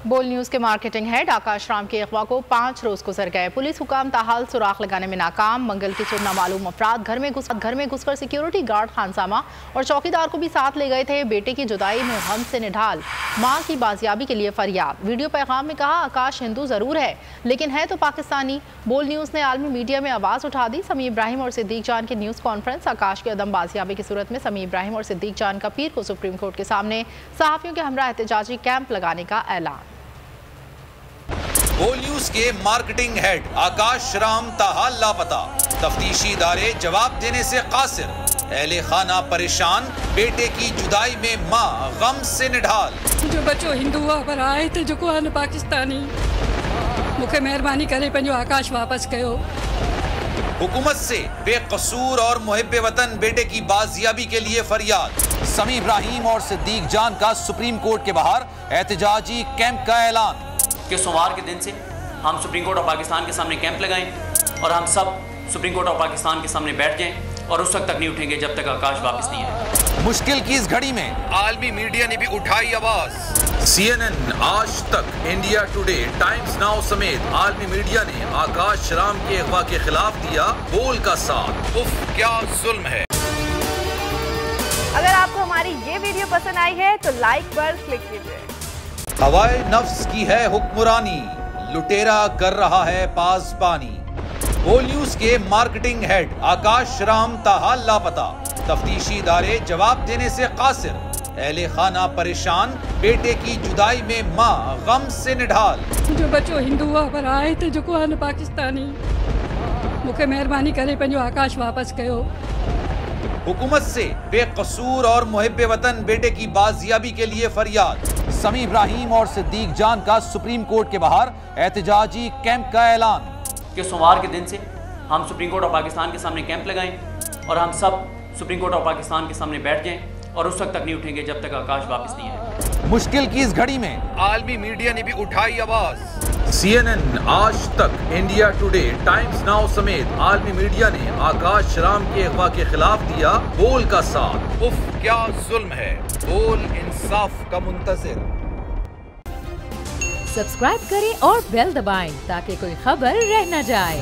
बोल न्यूज के marketing head आकाश राम के अगवा को 5 रोज गुजर गए। पुलिस हुकाम ताहाल सुराख लगाने में नाकाम। मंगल की सुबह नामालूम अफराद घर में घुसकर सिक्योरिटी गार्ड, खानसामा और चौकीदार को भी साथ ले गए थे। बेटे की जुदाई में गम से निढाल, मां की बाजियाबी के लिए फरियाद। वीडियो पैगाम में कहा, आकाश हिंदू जरूर है लेकिन है तो पाकिस्तानी। बोल न्यूज ने आलमी मीडिया में आवाज उठा दी। समी इब्राहिम और सिद्दीक जान की न्यूज कॉन्फ्रेंस। आकाश की अदम बाजियाबी की सूरत में समी इब्राहिम और सिद्दीक जान का पीर को सुप्रीम कोर्ट के सामने सहाफियों के हमरा एहतजाजी कैंप लगाने का ऐलान। बोल न्यूज के मार्केटिंग हेड आकाश राम ताहाल लापता। तफ्तीशी इदारे जवाब देने से कासिर। अहले खाना परेशान। बेटे की जुदाई में मां गम से निढाल। जो बच्चो हिंदू पर आए थे जो को पाकिस्तानी, मुखे मेहरबानी करे पंहिंजो आकाश वापस कयो। हुकूमत से बेकसूर और मुहिब्बे वतन बेटे की बाजियाबी के लिए फरियाद। समी इब्राहिम और सिद्दीक जान का सुप्रीम कोर्ट के बाहर एहतजाजी कैंप का ऐलान कि सोमवार के दिन से हम सुप्रीम कोर्ट ऑफ पाकिस्तान के सामने कैंप लगाएं और हम सब सुप्रीम कोर्ट ऑफ पाकिस्तान के सामने बैठ जाएं और उस वक्त तक नहीं उठेंगे जब तक आकाश वापस नहीं आए। मुश्किल की इस घड़ी में आलमी मीडिया ने भी उठाई आवाज। CNN, आज तक, इंडिया टुडे, टाइम्स नाउ समेत आलमी मीडिया ने आकाश राम के अगवा के खिलाफ दिया बोल का साथ। उफ, क्या जुल्म है। अगर आपको हमारी ये वीडियो पसंद आई है तो लाइक पर क्लिक कीजिए। हवाए नफ्स की है हुक्मरानी, लुटेरा कर रहा है पासबानी। बोल न्यूज के मार्केटिंग हेड आकाश राम ताहाल लापता। तफ्तीशी इदारे जवाब देने से कासिर। अहले खाना परेशान। बेटे की जुदाई में मां गम से निढाल। जो बच्चो हिंदू पर आए थे जो को पाकिस्तानी, मुखे मेहरबानी करे पंहिंजो आकाश वापस कयो। हुकूमत से बेकसूर और मुहिब्बे वतन बेटे की बाजियाबी के लिए फरियाद। समी इब्राहिम और सिद्दीक जान का सुप्रीम कोर्ट के बाहर एहतजाजी कैंप का ऐलान कि सोमवार के दिन से हम सुप्रीम कोर्ट ऑफ पाकिस्तान के सामने कैंप लगाएं और हम सब सुप्रीम कोर्ट ऑफ पाकिस्तान के सामने बैठ जाएं और उस वक्त तक नहीं उठेंगे जब तक आकाश वापस नहीं आए। मुश्किल की इस घड़ी में आलमी मीडिया ने भी उठाई आवाज। CNN, आज तक, इंडिया टुडे, टाइम्स नाउ समेत आलमी मीडिया ने आकाश राम के अगवा के खिलाफ दिया बोल का साथ। उफ, क्या जुल्म है। बोल इंसाफ का मुंतजिर। सब्सक्राइब करें और बेल दबाएं ताकि कोई खबर रह न जाए।